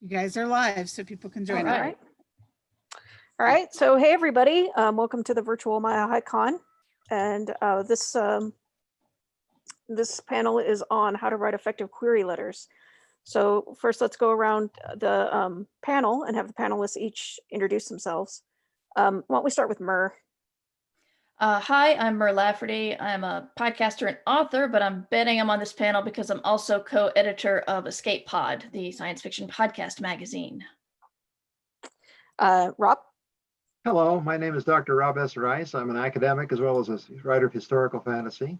You guys are live, so people can join. All right. All right. So, hey, everybody. Welcome to the virtual MileHiCon. And this panel is on how to write effective query letters. So first, let's go around the panel and have the panelists each introduce themselves. Why don't we start with Mur? Hi, I'm Mur Lafferty. I'm a podcaster and author, but I'm betting I'm on this panel because I'm also co-editor of Escape Pod, the science fiction podcast magazine. Rob? Hello, my name is Dr. Rob S. Rice. I'm an academic as well as a writer of historical fantasy.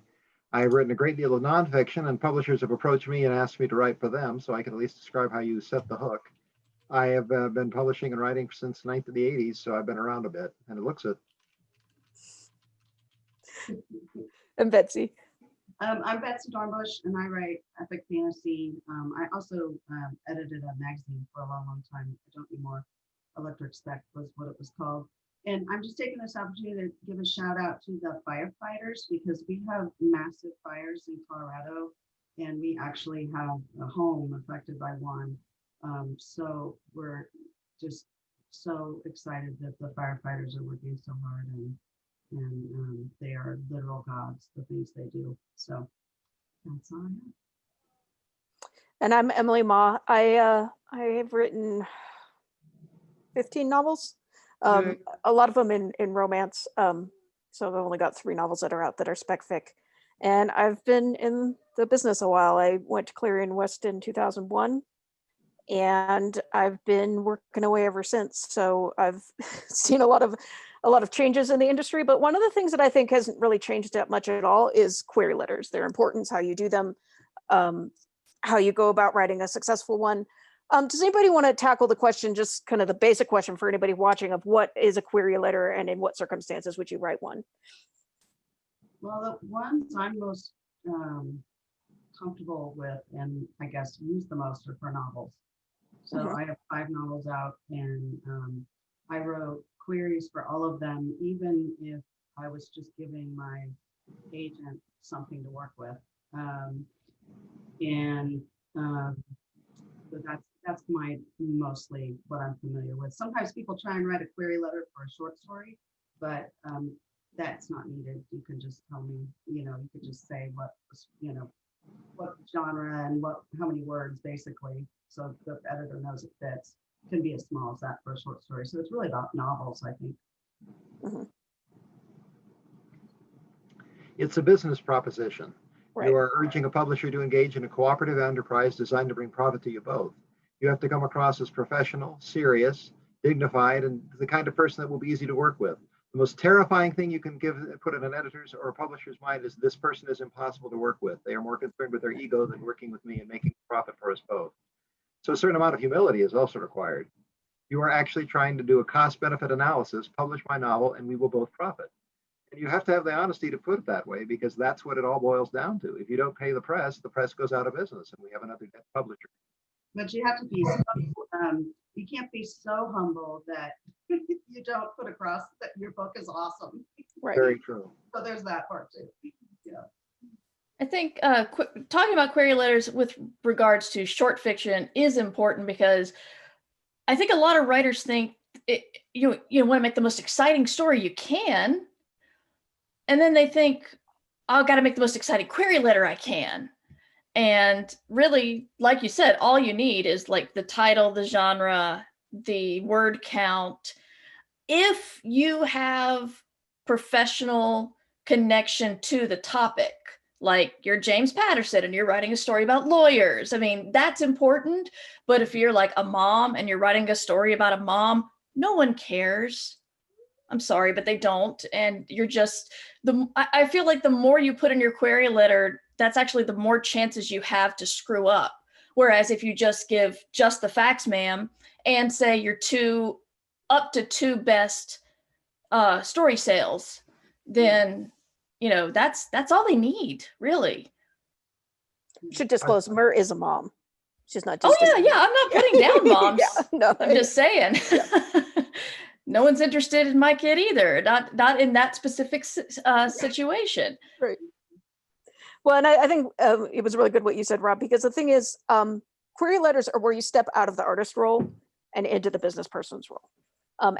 I've written a great deal of nonfiction, and publishers have approached me and asked me to write for them, so I can at least describe how you set the hook. I have been publishing and writing since the 80s, so I've been around a bit, and it looks it. And Betsy? I'm Betsy Dornbush, and I write epic fantasy. I also edited a magazine for a long, long time. I don't anymore. Electric Spec was what it was called. And I'm just taking this opportunity to give a shout out to the firefighters, because we have massive fires in Colorado, and we actually have a home affected by one. So we're just so excited that the firefighters are working so hard, and they are literal gods, the things they do. So that's all I have. And I'm Emily Ma. I have written 15 novels, a lot of them in romance. So I've only got 3 novels that are out that are spec fic. And I've been in the business a while. I went to Clarion West in 2001, and I've been working away ever since. So I've seen a lot of changes in the industry. But one of the things that I think hasn't really changed that much at all is query letters, their importance, how you do them, how you go about writing a successful one. Does anybody want to tackle the question, just kind of the basic question for anybody watching, of what is a query letter and in what circumstances would you write one? Well, the ones I'm most comfortable with, and I guess use the most, are for novels. So I have 5 novels out, and I wrote queries for all of them, even if I was just giving my agent something to work with. So that's mostly what I'm familiar with. Sometimes people try and write a query letter for a short story, but that's not needed. You can just tell me, you could just say what genre and how many words, basically, so the editor knows it fits. It can be as small as that for a short story. So it's really about novels, I think. It's a business proposition. Right. You are urging a publisher to engage in a cooperative enterprise designed to bring profit to you both. You have to come across as professional, serious, dignified, and the kind of person that will be easy to work with. The most terrifying thing you can put in an editor's or a publisher's mind is this person is impossible to work with. They are more concerned with their ego than working with me and making profit for us both. So a certain amount of humility is also required. You are actually trying to do a cost-benefit analysis, publish my novel, and we will both profit. And you have to have the honesty to put it that way, because that's what it all boils down to. If you don't pay the press goes out of business, and we have another publisher. But you have to be, you can't be so humble that you don't put across that your book is awesome. Right. Very true. So there's that part too. Yeah. I think talking about query letters with regards to short fiction is important, because I think a lot of writers think you want to make the most exciting story you can, and then they think, I've got to make the most exciting query letter I can. And really, like you said, all you need is like the title, the genre, the word count. If you have professional connection to the topic, like you're James Patterson and you're writing a story about lawyers, I mean, that's important. But if you're like a mom and you're writing a story about a mom, no one cares. I'm sorry, but they don't. And you're just, I feel like the more you put in your query letter, that's actually the more chances you have to screw up. Whereas if you just give just the facts, ma'am, and say your up to 2 best story sales, then, that's all they need, really. You should disclose Mur is a mom. She's not just. Oh, yeah. I'm not putting down moms. Yeah, no. I'm just saying. Yeah. No one's interested in my kid either. Not in that specific situation. Right. Well, and I think it was really good what you said, Rob, because the thing is, Query letters are where you step out of the artist role and into the business person's role.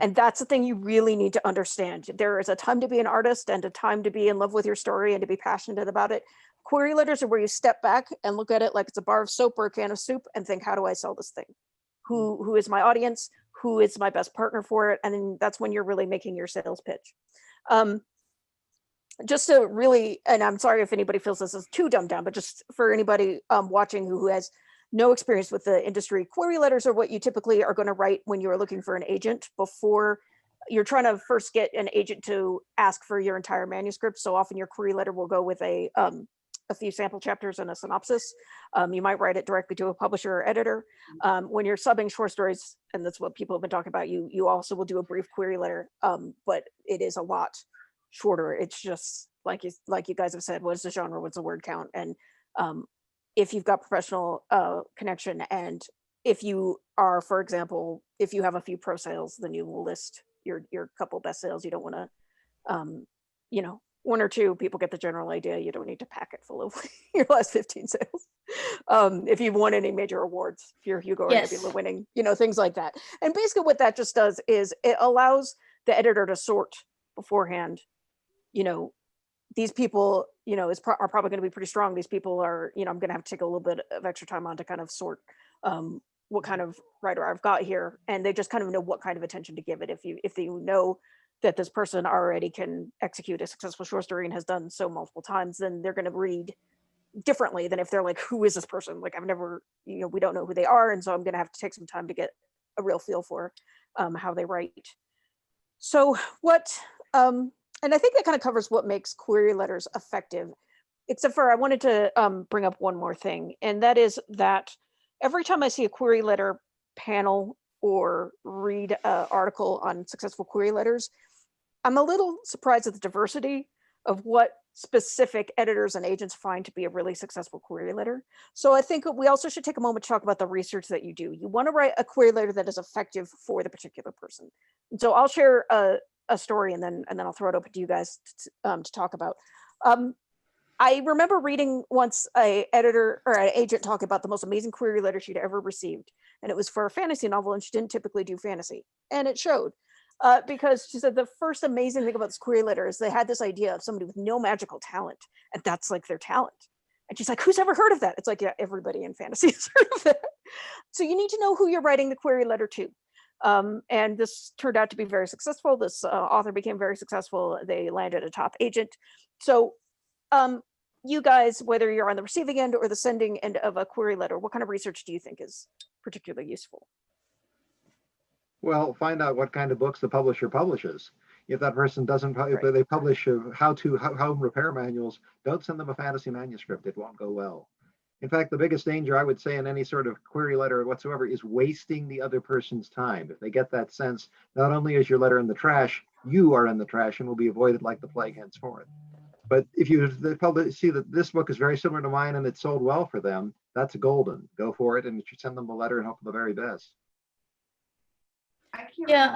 And that's the thing you really need to understand. There is a time to be an artist and a time to be in love with your story and to be passionate about it. Query letters are where you step back and look at it like it's a bar of soap or a can of soup and think, how do I sell this thing? Who is my audience? Who is my best partner for it? And then that's when you're really making your sales pitch. Just to really, and I'm sorry if anybody feels this is too dumbed down, but just for anybody watching who has no experience with the industry, query letters are what you typically are going to write when you're looking for an agent before you're trying to first get an agent to ask for your entire manuscript. So often your query letter will go with a few sample chapters and a synopsis. You might write it directly to a publisher or editor. When you're subbing short stories, and that's what people have been talking about, you also will do a brief query letter, but it is a lot shorter. It's just like you guys have said, what's the genre, what's the word count? And if you've got professional connection, and if you are, for example, if you have a few pro sales, then you will list your couple best sales. You don't want to, one or two people get the general idea. You don't need to pack it full of your last 15 sales. If you've won any major awards, if you're Hugo or Nebula winning, things like that. And basically what that just does is it allows the editor to sort beforehand, these people, are probably going to be pretty strong. These people are, I'm going to have to take a little bit of extra time on to kind of sort what kind of writer I've got here. And they just kind of know what kind of attention to give it. If you know that this person already can execute a successful short story and has done so multiple times, then they're going to read differently than if they're like, who is this person? Like, I've never, we don't know who they are. And so I'm going to have to take some time to get a real feel for how they write. So and I think that kind of covers what makes query letters effective, except for I wanted to bring up one more thing. And that is that every time I see a query letter panel or read an article on successful query letters, I'm a little surprised at the diversity of what specific editors and agents find to be a really successful query letter. So I think we also should take a moment to talk about the research that you do. You want to write a query letter that is effective for the particular person. And so I'll share a story and then I'll throw it open to you guys to talk about. I remember reading once a editor or an agent talk about the most amazing query letter she'd ever received. And it was for a fantasy novel, and she didn't typically do fantasy. And it showed because she said the first amazing thing about this query letter is they had this idea of somebody with no magical talent, and that's like their talent. And she's like, who's ever heard of that? It's like, yeah, everybody in fantasy has heard of that. So you need to know who you're writing the query letter to. And this turned out to be very successful. This author became very successful. They landed a top agent. So you guys, whether you're on the receiving end or the sending end of a query letter, what kind of research do you think is particularly useful? Well, find out what kind of books the publisher publishes. If that person doesn't, if they publish how-to home repair manuals, don't send them a fantasy manuscript. It won't go well. In fact, the biggest danger I would say in any sort of query letter whatsoever is wasting the other person's time. If they get that sense, not only is your letter in the trash, you are in the trash and will be avoided like the plague henceforth. But if you see that this book is very similar to mine and it sold well for them, that's golden. Go for it and send them a letter and hope for the very best. I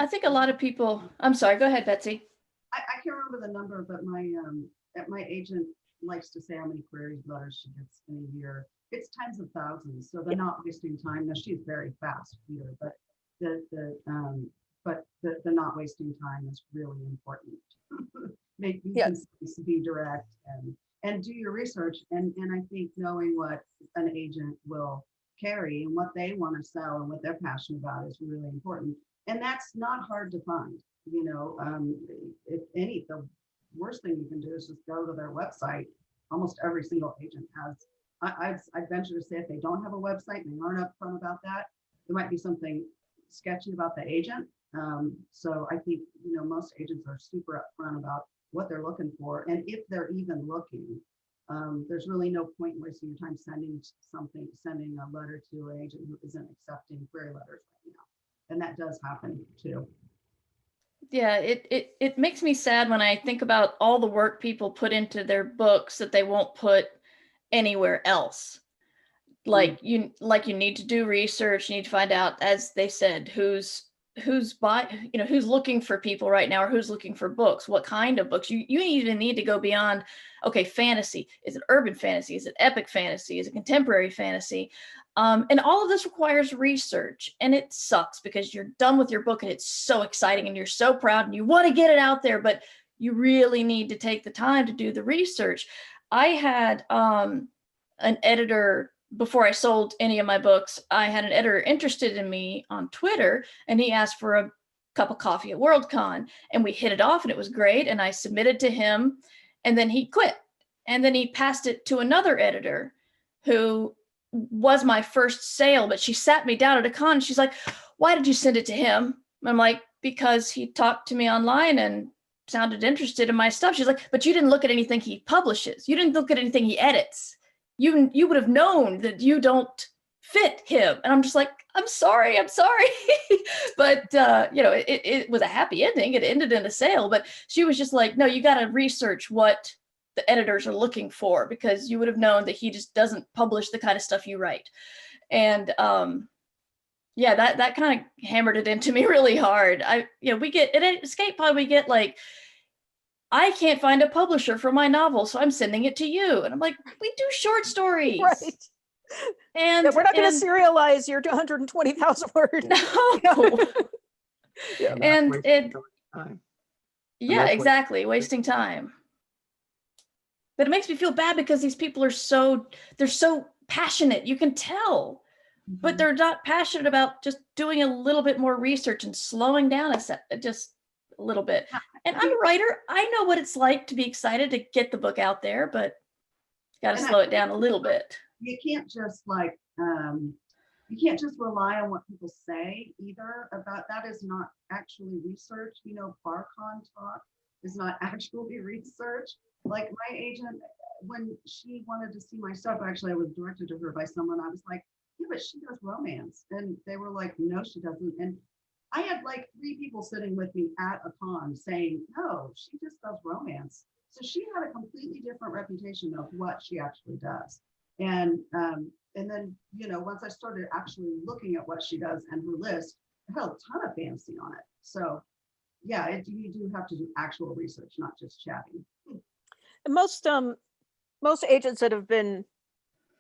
think a lot of people, I'm sorry, go ahead, Betsy. I can't remember the number, but my agent likes to say how many query letters she gets in a year. It's tens of thousands, so they're not wasting time. Now she's very fast, Peter, but the not wasting time is really important. Make be direct and do your research, and I think knowing what an agent will carry and what they want to sell and what they're passionate about is really important. And that's not hard to find. The worst thing you can do is just go to their website. Almost every single agent has. I venture to say if they don't have a website and they aren't upfront about that, there might be something sketchy about the agent. So I think most agents are super upfront about what they're looking for, and if they're even looking, there's really no point in wasting your time sending a letter to an agent who isn't accepting query letters right now. And that does happen too. Yeah, it makes me sad when I think about all the work people put into their books that they won't put anywhere else. Like you need to do research, you need to find out, as they said, who's looking for people right now, or who's looking for books, what kind of books. You even need to go beyond, okay, fantasy. Is it urban fantasy? Is it epic fantasy? Is it contemporary fantasy? And all of this requires research, and it sucks because you're done with your book and it's so exciting and you're so proud and you want to get it out there, but you really need to take the time to do the research. I had an editor, before I sold any of my books, I had an editor interested in me on Twitter, and he asked for a cup of coffee at Worldcon, and we hit it off and it was great. And I submitted to him, and then he quit. And then he passed it to another editor who was my first sale, but she sat me down at a con and she's like, why did you send it to him? I'm like, because he talked to me online and sounded interested in my stuff. She's like, but you didn't look at anything he publishes. You didn't look at anything he edits. You would have known that you don't fit him. And I'm just like, I'm sorry. But, it was a happy ending. It ended in a sale, but she was just like, no, you got to research what the editors are looking for, because you would have known that he just doesn't publish the kind of stuff you write. And that kind of hammered it into me really hard. We get at Escape Pod, we get like, I can't find a publisher for my novel, so I'm sending it to you. And I'm like, we do short stories. Right. And we're not going to serialize your 220,000 words. No. Yeah. And it, Time. yeah, that's exactly. Wasting time. But it makes me feel bad because these people are they're so passionate. You can tell, but they're not passionate about just doing a little bit more research and slowing down just a little bit. And I'm a writer. I know what it's like to be excited to get the book out there, but got to slow it down a little bit. You can't just you can't just rely on what people say either. About that is not actually research. BarCon talk is not actually research. Like my agent, when she wanted to see my stuff, actually I was directed to her by someone. I was like, yeah, but she does romance. And they were like, no, she doesn't. And I had like 3 people sitting with me at a con saying, no, she just does romance. So she had a completely different reputation of what she actually does. And then, once I started actually looking at what she does and her list, I had a ton of fantasy on it. So yeah, you do have to do actual research, not just chatting. And most agents that have been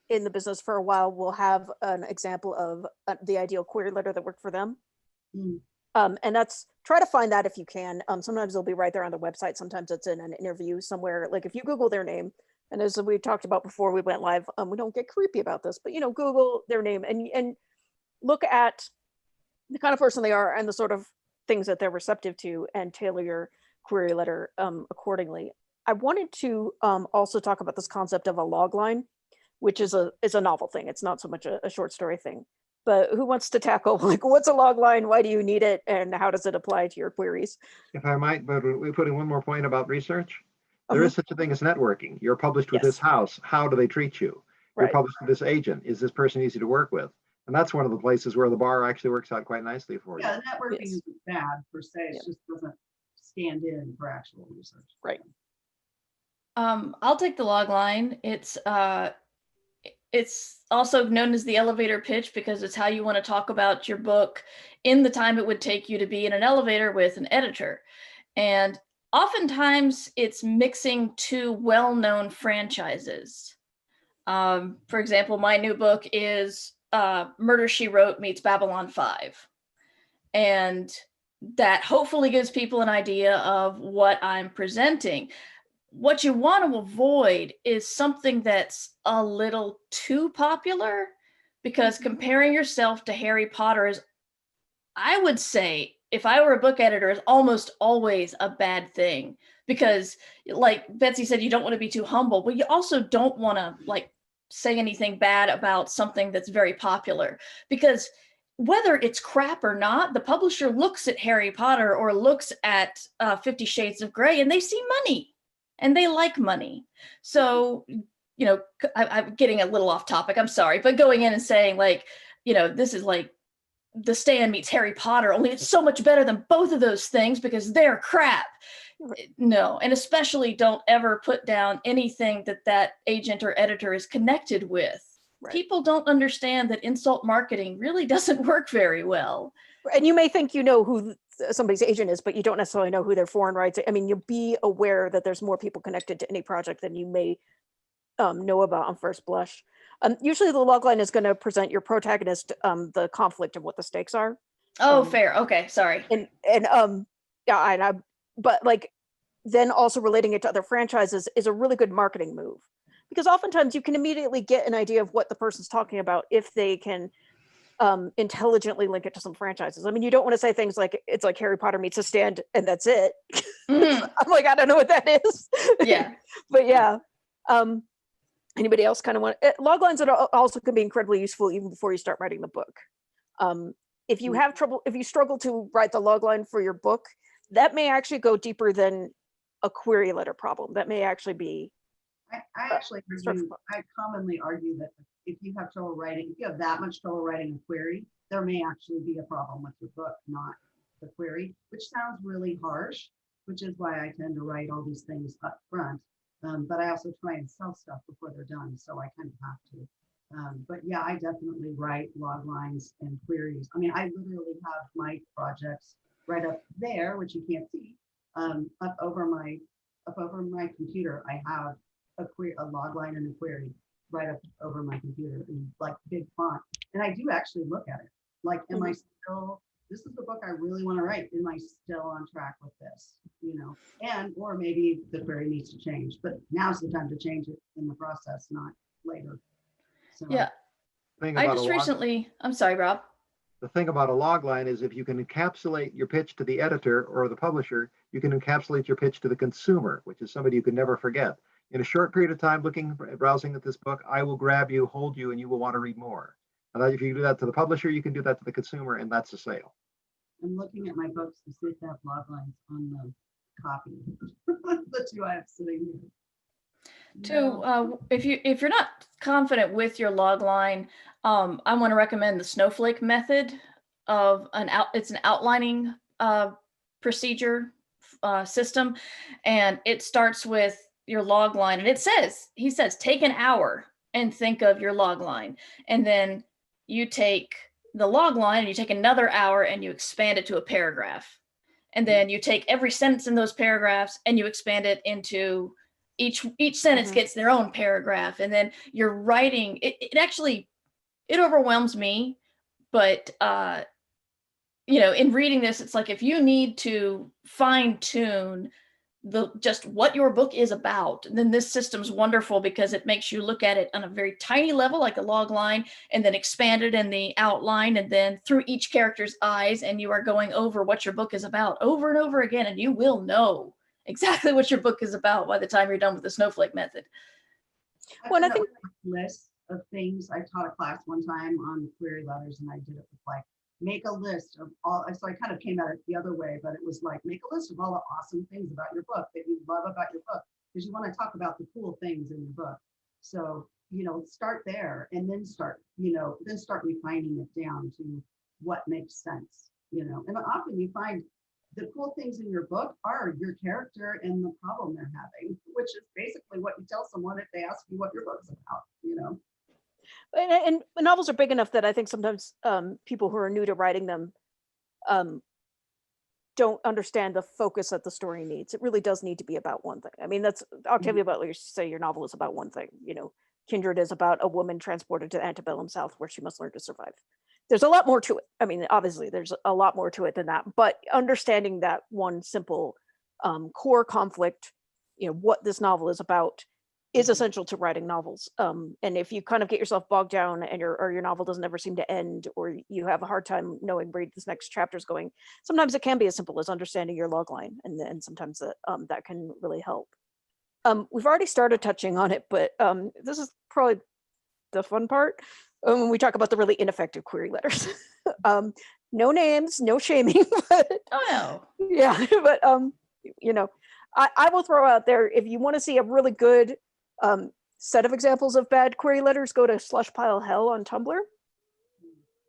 in the business for a while will have an example of the ideal query letter that worked for them. And that's, try to find that if you can. Sometimes they'll be right there on the website. Sometimes it's in an interview somewhere. Like if you Google their name, and as we talked about before we went live, we don't get creepy about this, but Google their name and look at the kind of person they are and the sort of things that they're receptive to, and tailor your query letter accordingly. I wanted to also talk about this concept of a log line, which is a novel thing. It's not so much a short story thing. But who wants to tackle, like, what's a log line? Why do you need it? And how does it apply to your queries? If I might, but we put in one more point about research. There is such a thing as networking. You're published with Yes. this house. How do they treat you? You're Right. published with this agent. Is this person easy to work with? And that's one of the places where the bar actually works out quite nicely for you. Yeah, networking Yes. isn't bad per se. It Yeah. just doesn't stand in for actual research. Right. I'll take the log line. It's also known as the elevator pitch because it's how you want to talk about your book in the time it would take you to be in an elevator with an editor. And oftentimes it's mixing 2 well-known franchises. For example, my new book is Murder, She Wrote meets Babylon 5. And that hopefully gives people an idea of what I'm presenting. What you want to avoid is something that's a little too popular, because comparing yourself to Harry Potter is, I would say, if I were a book editor, is almost always a bad thing, because like Betsy said, you don't want to be too humble, but you also don't want to like say anything bad about something that's very popular, because whether it's crap or not, the publisher looks at Harry Potter or looks at 50 Shades of Grey and they see money. And they like money. So, I'm getting a little off topic, I'm sorry, but going in and saying like, this is like The Stand meets Harry Potter, only it's so much better than both of those things because they're crap. No, and especially don't ever put down anything that agent or editor is connected with. Right. People don't understand that insult marketing really doesn't work very well. And you may think you know who somebody's agent is, but you don't necessarily know who their foreign rights. I mean, you'll be aware that there's more people connected to any project than you may know about on first blush. Usually the logline is going to present your protagonist the conflict of what the stakes are. Oh, fair. Okay, sorry. But like then also relating it to other franchises is a really good marketing move, because oftentimes you can immediately get an idea of what the person's talking about if they can intelligently link it to some franchises. I mean, you don't want to say things like it's like Harry Potter meets a stand and that's it. Mhm. I'm like, I don't know what that is. Yeah. But yeah. Anybody else kind of want loglines that also can be incredibly useful even before you start writing the book. If you have trouble, if you struggle to write the logline for your book, that may actually go deeper than a query letter problem. That may actually be. I commonly argue that if you have trouble writing, if you have that much trouble writing a query, there may actually be a problem with your book, not the query, which sounds really harsh, which is why I tend to write all these things up front. But I also try and sell stuff before they're done, so I kind of have to. But yeah, I definitely write log lines and queries. I mean, I literally have my projects right up there, which you can't see, up over my computer. I have a log line and a query right up over my computer in like big font, and I do actually look at it. Like, am I still? This is the book I really want to write. Am I still on track with this? You know, and or maybe the query needs to change, but now's the time to change it in the process, not later. So, Yeah. Thing I about a just log- recently, I'm sorry, Rob. The thing about a log line is if you can encapsulate your pitch to the editor or the publisher, you can encapsulate your pitch to the consumer, which is somebody you can never forget. In a short period of time, browsing at this book, I will grab you, hold you, and you will want to read more. And if you do that to the publisher, you can do that to the consumer, and that's a sale. I'm looking at my books to see if they have log lines on the copy. The two I have sitting here. If you're not confident with your log line, I want to recommend the snowflake method of it's an outlining procedure system, and it starts with your log line, and he says take an hour and think of your log line, and then you take the log line and you take another hour and you expand it to a paragraph, and then you take every sentence in those paragraphs and you expand it into each sentence gets their own paragraph, and then you're writing it actually it overwhelms me, but in reading this, it's like if you need to fine tune just what your book is about, then this system's wonderful because it makes you look at it on a very tiny level, like a log line, and then expand it in the outline, and then through each character's eyes, and you are going over what your book is about over and over again, and you will know exactly what your book is about by the time you're done with the snowflake method. Well, I think list of things. I taught a class one time on query letters, and I did it with like make a list of all. So I kind of came at it the other way, but it was like make a list of all the awesome things about your book that you love about your book, because you want to talk about the cool things in your book. So start there, and then start refining it down to what makes sense. And often you find the cool things in your book are your character and the problem they're having, which is basically what you tell someone if they ask you what your book's about. And novels are big enough that I think sometimes people who are new to writing them don't understand the focus that the story needs. It really does need to be about one thing. I mean, that's Octavia Butler used to say your novel is about one thing. Kindred is about a woman transported to antebellum South where she must learn to survive. There's a lot more to it. I mean, obviously there's a lot more to it than that, but understanding that one simple core conflict, what this novel is about, is essential to writing novels. And if you kind of get yourself bogged down and your novel doesn't ever seem to end, or you have a hard time knowing where this next chapter is going, sometimes it can be as simple as understanding your log line, and sometimes that can really help. We've already started touching on it, but this is probably the fun part when we talk about the really ineffective query letters. No names, no shaming. But, Oh no. yeah, but I will throw out there, if you want to see a really good set of examples of bad query letters, go to Slushpile Hell on Tumblr.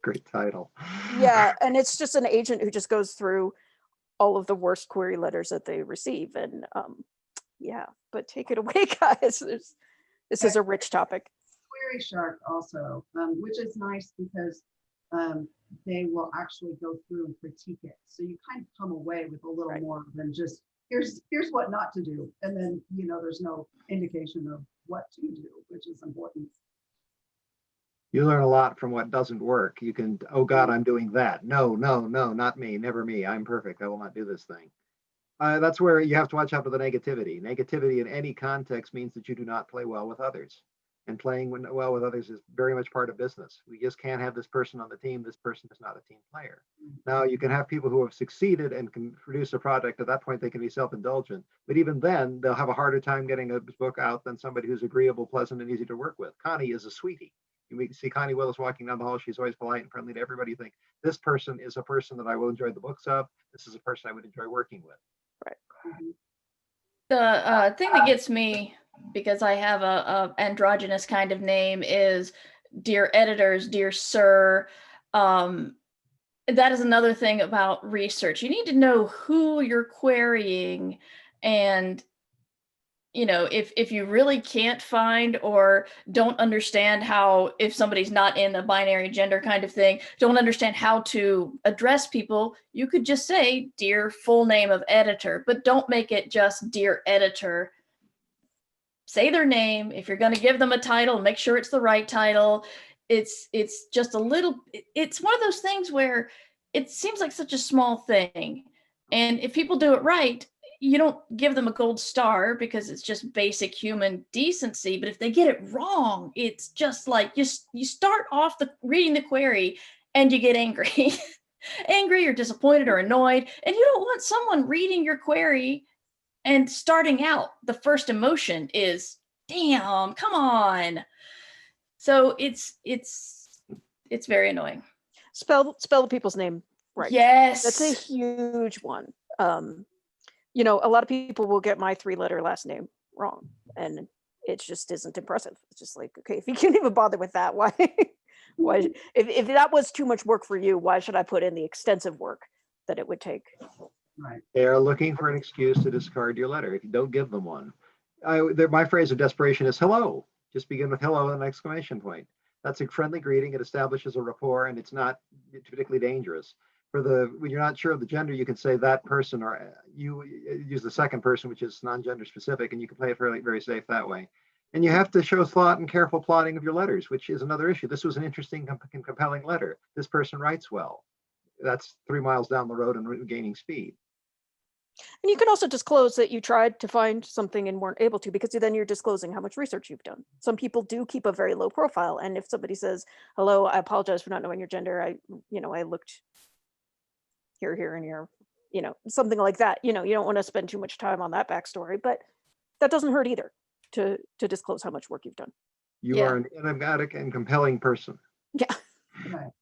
Great title. Yeah, and it's just an agent who just goes through all of the worst query letters that they receive, and yeah, but take it away, guys. This is a rich topic. Query Shark also, which is nice because they will actually go through and critique it. So you kind of come away with a little more than just here's what not to do, and then there's no indication of what to do, which is important. You learn a lot from what doesn't work. You can, oh God, I'm doing that. No, no, no, not me, never me. I'm perfect. I will not do this thing. That's where you have to watch out for the negativity. Negativity in any context means that you do not play well with others. And playing well with others is very much part of business. We just can't have this person on the team. This person is not a team player. Now, you can have people who have succeeded and can produce a product. At that point, they can be self-indulgent. But even then, they'll have a harder time getting a book out than somebody who's agreeable, pleasant, and easy to work with. Connie is a sweetie. You see Connie Willis walking down the hall. She's always polite and friendly to everybody. You think, this person is a person that I will enjoy the books of. This is a person I would enjoy working with. The thing that gets me, because I have a androgynous kind of name, is dear editors, dear sir. That is another thing about research. You need to know who you're querying, and if you really can't find or don't understand how, if somebody's not in a binary gender kind of thing, don't understand how to address people, you could just say dear full name of editor, but don't make it just dear editor. Say their name. If you're going to give them a title, make sure it's the right title. It's just it's one of those things where it seems like such a small thing, and if people do it right, you don't give them a gold star because it's just basic human decency. But if they get it wrong, it's just like you start off reading the query and you get angry, angry or disappointed or annoyed. And you don't want someone reading your query and starting out, the first emotion is, damn, come on. So it's very annoying. Spell the people's name right. Yes. That's a huge one. A lot of people will get my 3-letter last name wrong, and it just isn't impressive. It's just like, okay, if you can't even bother with that, why if that was too much work for you, why should I put in the extensive work that it would take? Right. They are looking for an excuse to discard your letter if you don't give them one. My phrase of desperation is hello. Just begin with hello and an exclamation point. That's a friendly greeting. It establishes a rapport, and it's not particularly dangerous. When you're not sure of the gender, you can say that person, or you use the second person, which is non-gender specific, and you can play it very, very safe that way. And you have to show thought and careful plotting of your letters, which is another issue. This was an interesting and compelling letter. This person writes well. That's 3 miles down the road and gaining speed. And you can also disclose that you tried to find something and weren't able to, because then you're disclosing how much research you've done. Some people do keep a very low profile, and if somebody says, hello, I apologize for not knowing your gender, I looked here and here, something like that. You don't want to spend too much time on that backstory, but that doesn't hurt either to disclose how much work you've done. You are an enigmatic and compelling person. Yeah. Right.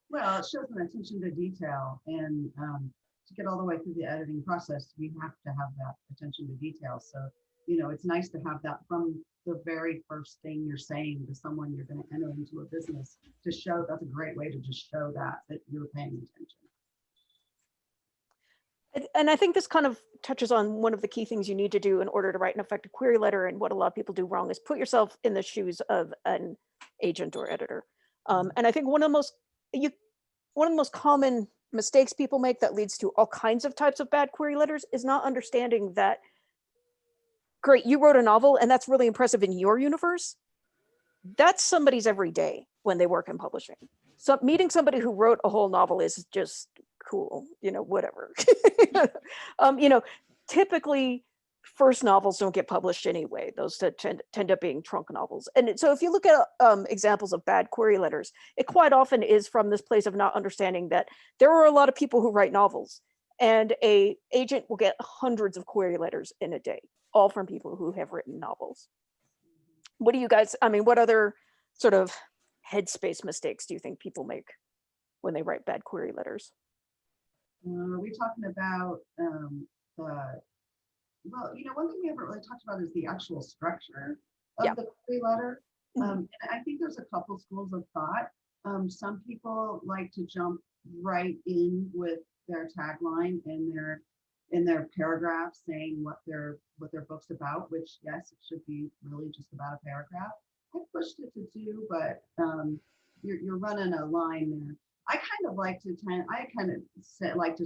Well, it shows an attention to detail, and to get all the way through the editing process, we have to have that attention to detail. So, it's nice to have that from the very first thing you're saying to someone you're going to enter into a business, to show. That's a great way to just show that you're paying attention. And I think this kind of touches on one of the key things you need to do in order to write an effective query letter. And what a lot of people do wrong is put yourself in the shoes of an agent or editor. And I think one of the most common mistakes people make that leads to all kinds of types of bad query letters is not understanding that, great, you wrote a novel and that's really impressive in your universe. That's somebody's every day when they work in publishing. So meeting somebody who wrote a whole novel is just cool, whatever. Typically first novels don't get published anyway. Those tend up being trunk novels. And so if you look at examples of bad query letters, it quite often is from this place of not understanding that there are a lot of people who write novels, and a agent will get hundreds of query letters in a day, all from people who have written novels. What do you guys, what other sort of headspace mistakes do you think people make when they write bad query letters? Are we talking about one thing we haven't really talked about is the actual structure of the query letter. And I think there's a couple schools of thought. Some people like to jump right in with their tagline in their paragraph, saying what their book's about, which, yes, it should be really just about a paragraph. I pushed it to 2, but you're running a line there. I kind of like to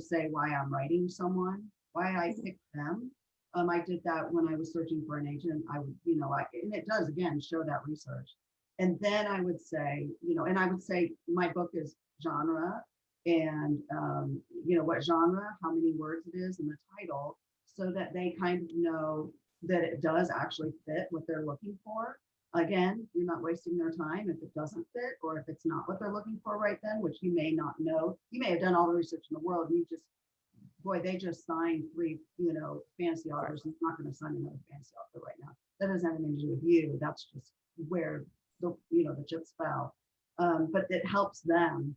say why I'm writing someone, why I picked them. I did that when I was searching for an agent. I would, and it does, again, show that research. And then I would say, and I would say my book is genre and, what genre, how many words it is, and the title, so that they kind of know that it does actually fit what they're looking for. Again, you're not wasting their time if it doesn't fit, or if it's not what they're looking for right then, which you may not know. You may have done all the research in the world. And they just signed 3, fantasy authors, and not going to sign another fantasy author right now. That doesn't have anything to do with you. That's just where the chips fell. But it helps them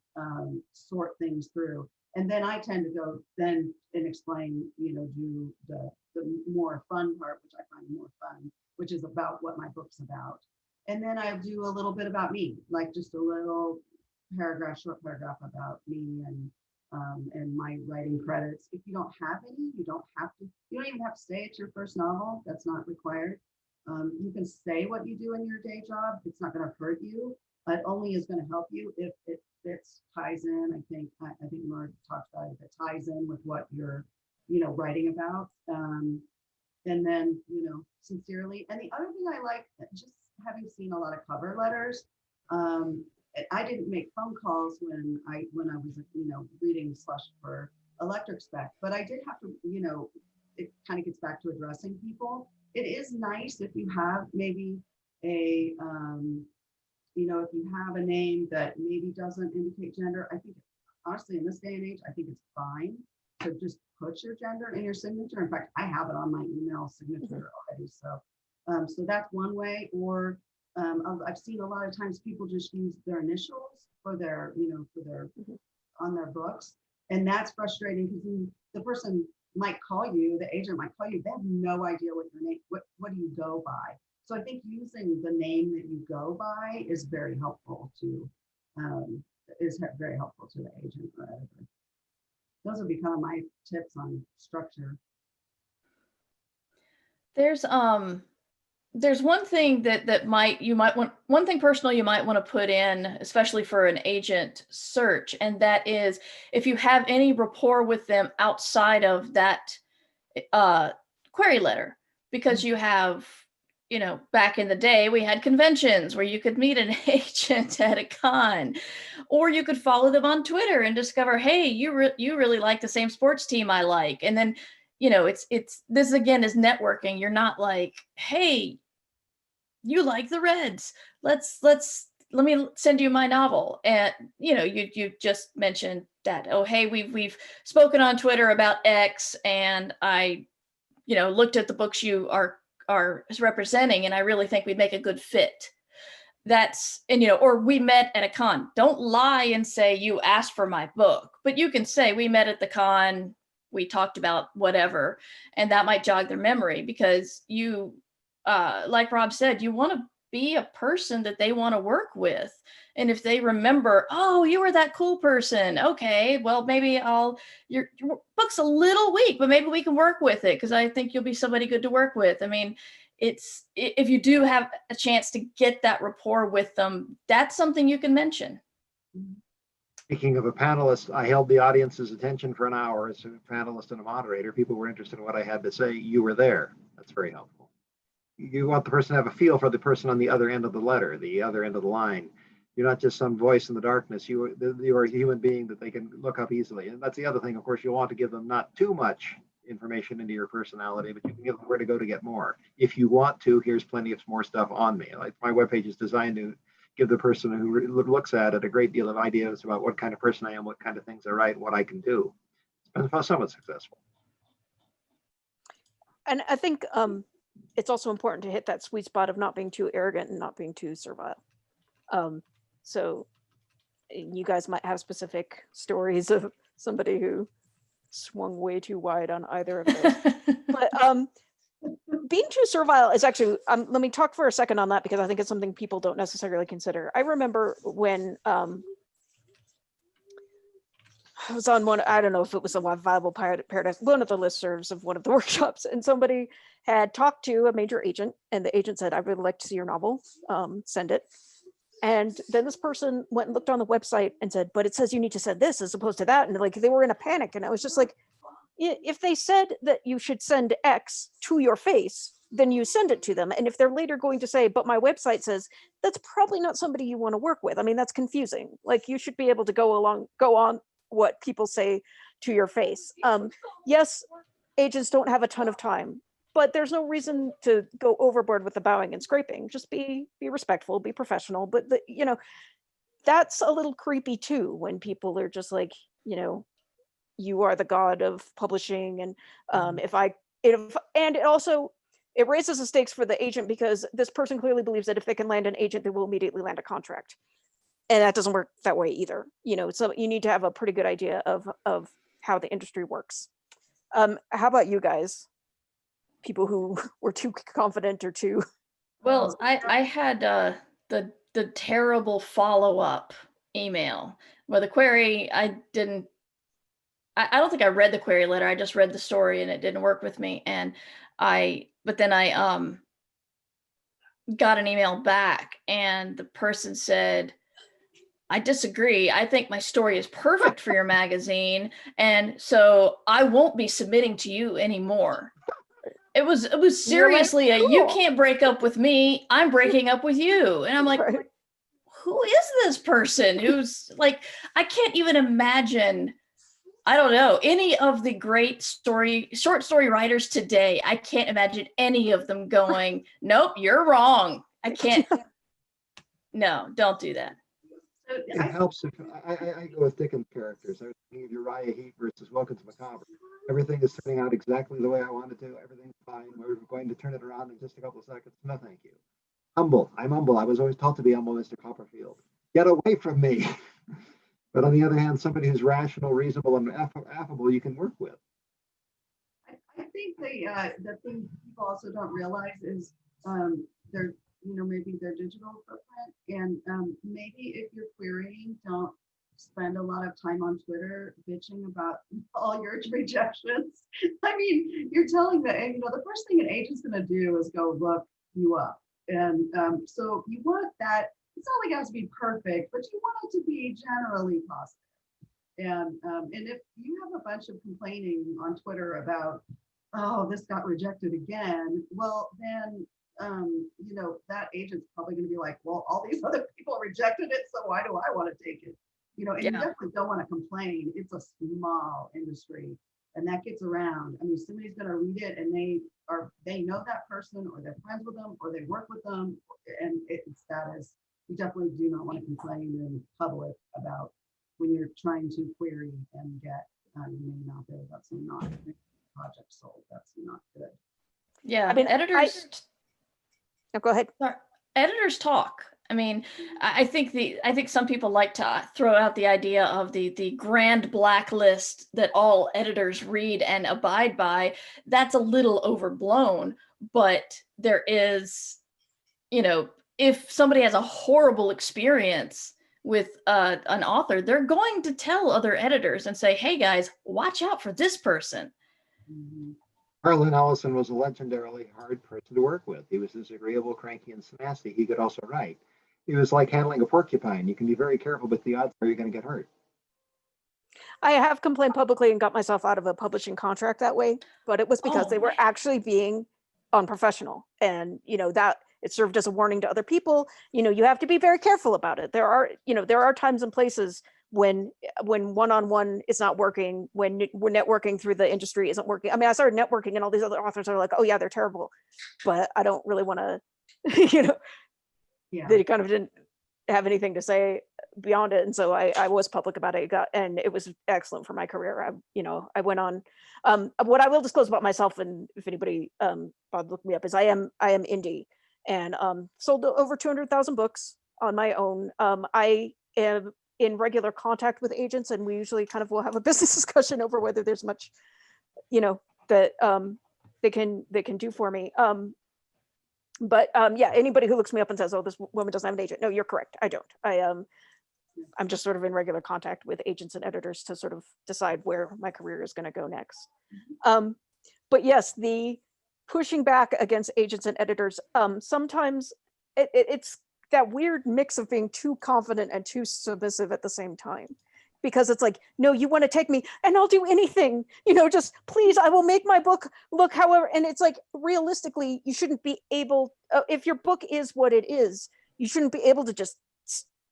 sort things through. And then I tend to go then and explain, do the more fun part, which I find more fun, which is about what my book's about. And then I do a little bit about me, like just a little short paragraph about me and my writing credits. If you don't have any, you don't even have to say it's your first novel. That's not required. You can say what you do in your day job. It's not going to hurt you. It only is going to help you if it ties in. I think Mark talked about it. It ties in with what you're, writing about. And then, sincerely. And the other thing I like, just having seen a lot of cover letters, I didn't make phone calls when I was, reading slush for electric spec, but I did have to, it kind of gets back to addressing people. It is nice if you have maybe a, if you have a name that maybe doesn't indicate gender. I think, honestly, in this day and age, I think it's fine to just put your gender in your signature. In fact, I have it on my email signature already. So that's one way. Or I've seen a lot of times people just use their initials for their, on their books. And that's frustrating because the person might call you, the agent might call you, they have no idea what your name, what do you go by. So I think using the name that you go by is very helpful to the agent or editor. Those would be kind of my tips on structure. There's one thing one thing personal you might want to put in, especially for an agent search, and that is if you have any rapport with them outside of that query letter, because you have, back in the day we had conventions where you could meet an agent at a con, or you could follow them on Twitter and discover, hey, you really like the same sports team I like, and then it's this again is networking. You're not like, hey, you like the Reds, let me send you my novel. And you just mentioned that, oh, hey, we've spoken on Twitter about X, and I looked at the books you are representing, and I really think we'd make a good fit. That's, or we met at a con. Don't lie and say you asked for my book, but you can say we met at the con, we talked about whatever, and that might jog their memory, because you, like Rob said, you want to be a person that they want to work with. And if they remember, oh, you were that cool person, okay, well, maybe your book's a little weak, but maybe we can work with it, because I think you'll be somebody good to work with. I mean, if you do have a chance to get that rapport with them, that's something you can mention. Speaking of a panelist, I held the audience's attention for an hour as a panelist and a moderator. People were interested in what I had to say. You were there. That's very helpful. You want the person to have a feel for the person on the other end of the letter, the other end of the line. You're not just some voice in the darkness. You are a human being that they can look up easily. And that's the other thing, of course, you want to give them not too much information into your personality, but you can give them where to go to get more. If you want to, here's plenty of more stuff on me. Like my webpage is designed to give the person who looks at it a great deal of ideas about what kind of person I am, what kind of things I write, what I can do. It's been somewhat successful. And I think it's also important to hit that sweet spot of not being too arrogant and not being too servile. So you guys might have specific stories of somebody who swung way too wide on either of those. But being too servile is actually, let me talk for a second on that, because I think it's something people don't necessarily consider. I remember when I was on one, I don't know if it was a Viable Paradise, one of the listservs of one of the workshops, and somebody had talked to a major agent, and the agent said, I'd really like to see your novel, send it. And then this person went and looked on the website and said, but it says you need to send this as opposed to that. And like, they were in a panic. And I was just like, if they said that you should send X to your face, then you send it to them. And if they're later going to say, but my website says, that's probably not somebody you want to work with. I mean, that's confusing. Like, you should be able to go on what people say to your face. Yes, agents don't have a ton of time, but there's no reason to go overboard with the bowing and scraping. Just be respectful, be professional. But that's a little creepy too, when people are just like, you are the god of publishing. And it raises the stakes for the agent, because this person clearly believes that if they can land an agent, they will immediately land a contract. And that doesn't work that way either. So you need to have a pretty good idea of how the industry works. How about you guys? People who were too confident or too. Well, I had the terrible follow-up email where the query, I don't think I read the query letter. I just read the story and it didn't work with me. But then I got an email back, and the person said, I disagree. I think my story is perfect for your magazine, and so I won't be submitting to you anymore. It was seriously like, cool. You can't break up with me. I'm breaking up with you. And I'm like, Right. Who is this person who's like, I can't even imagine, I don't know, any of the great short story writers today. I can't imagine any of them going, nope, you're wrong. I can't. No, don't do that. It helps if I go with Dickens characters. I was thinking of Uriah Heep versus Welcome to Macabre. Everything is turning out exactly the way I wanted to. Everything's fine. We're going to turn it around in just a couple of seconds. No, thank you. Humble. I'm humble. I was always taught to be humble, Mr. Copperfield. Get away from me. But on the other hand, somebody who's rational, reasonable, and affable, you can work with. I think the thing people also don't realize is their maybe their digital footprint, and maybe if you're querying, don't spend a lot of time on Twitter bitching about all your rejections. I mean, you're telling the first thing an agent's going to do is go look you up, and so you want that. It's not like it has to be perfect, but you want it to be generally positive. And if you have a bunch of complaining on Twitter about, oh, this got rejected again, well, then that agent's probably going to be like, well, all these other people rejected it, so why do I want to take it? And you definitely don't want to complain. It's a small industry, and that gets around. I mean, somebody's going to read it, and they know that person, or they're friends with them, or they work with them, and it's status. You definitely do not want to complain in public about when you're trying to query and get your name out there. That's not project sold. That's not good. Yeah, I mean, editors. Go ahead. Editors talk. I mean, I think some people like to throw out the idea of the grand blacklist that all editors read and abide by. That's a little overblown, but there is, if somebody has a horrible experience with an author, they're going to tell other editors and say, hey guys, watch out for this person. Mm-hmm. Harlan Ellison was a legendarily hard person to work with. He was disagreeable, cranky, and nasty. He could also write. It was like handling a porcupine. You can be very careful, but the odds are you're going to get hurt. I have complained publicly and got myself out of a publishing contract that way, but it was because they were actually being unprofessional, and that it served as a warning to other people. You have to be very careful about it. There are times and places when one-on-one is not working, when we're networking through the industry isn't working. I mean, I started networking and all these other authors are like, oh yeah, they're terrible, but I don't really want to, they kind of didn't have anything to say beyond it. And so I was public about it. And it was excellent for my career. I went on, what I will disclose about myself, and if anybody bothered to look me up, is I am indie, and sold over 200,000 books on my own. I am in regular contact with agents, and we usually kind of will have a business discussion over whether there's much, that they can do for me. But yeah, anybody who looks me up and says, oh, this woman doesn't have an agent. No, you're correct. I don't. I'm just sort of in regular contact with agents and editors to sort of decide where my career is going to go next. But yes, the pushing back against agents and editors, sometimes it's that weird mix of being too confident and too submissive at the same time. because it's like, no, you want to take me and I'll do anything, just please, I will make my book look however. And it's like, realistically, you shouldn't be able, if your book is what it is, you shouldn't be able to just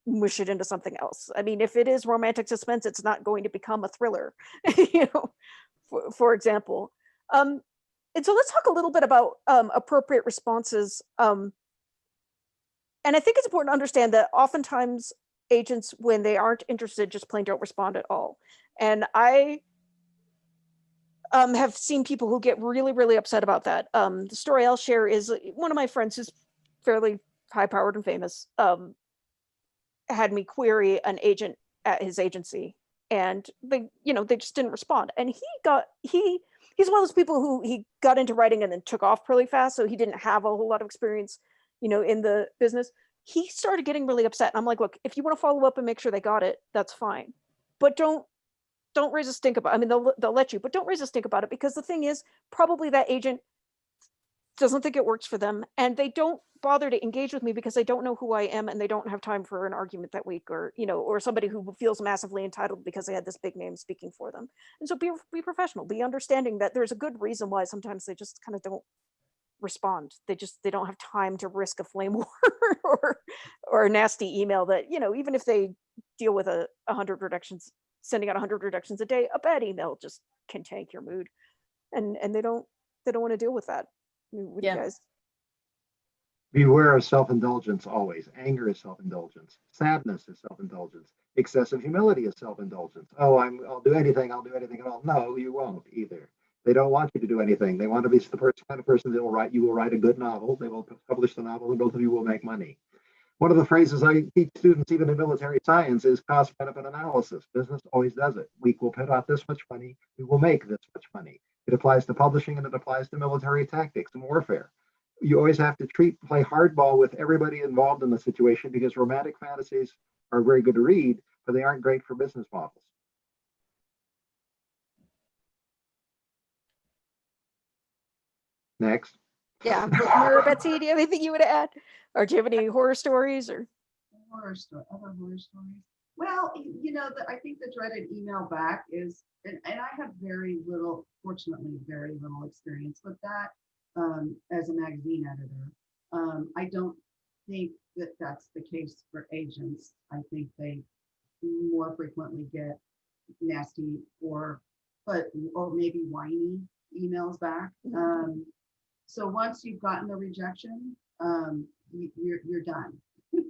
mush it into something else. I mean, if it is romantic suspense, it's not going to become a thriller, for example. And so let's talk a little bit about appropriate responses. And I think it's important to understand that oftentimes agents, when they aren't interested, just plain don't respond at all. And I have seen people who get really, really upset about that. The story I'll share is one of my friends who's fairly high powered and famous, had me query an agent at his agency, and they just didn't respond. And he's one of those people who he got into writing and then took off really fast. So he didn't have a whole lot of experience, in the business. He started getting really upset. And I'm like, look, if you want to follow up and make sure they got it, that's fine. But don't raise a stink about it. I mean, they'll let you, but don't raise a stink about it, because the thing is, probably that agent doesn't think it works for them, and they don't bother to engage with me because they don't know who I am, and they don't have time for an argument that week, or or somebody who feels massively entitled because they had this big name speaking for them. And so be professional, be understanding that there's a good reason why sometimes they just kind of don't respond. They don't have time to risk a flame war or a nasty email that, even if they deal with 100 rejections, sending out 100 rejections a day, a bad email just can tank your mood, and they don't want to deal with that. With you guys. Beware of self-indulgence always. Anger is self-indulgence. Sadness is self-indulgence. Excessive humility is self-indulgence. Oh, I'll do anything at all. No, you won't either. They don't want you to do anything. They want to be the kind of person that will write. You will write a good novel. They will publish the novel, and both of you will make money. One of the phrases I teach students, even in military science, is cost-benefit analysis. Business always does it. We will put out this much money. We will make this much money. It applies to publishing, and it applies to military tactics and warfare. You always have to play hardball with everybody involved in the situation, because romantic fantasies are very good to read, but they aren't great for business models. Next. Yeah, Mara, Betsy, do you have anything you would add? Or do you have any horror stories or? Other horror stories? Well, I think the dreaded email back is, and I have fortunately, very little experience with that as a magazine editor. I don't think that that's the case for agents. I think they more frequently get nasty or maybe whiny emails back. So once you've gotten the rejection, you're done.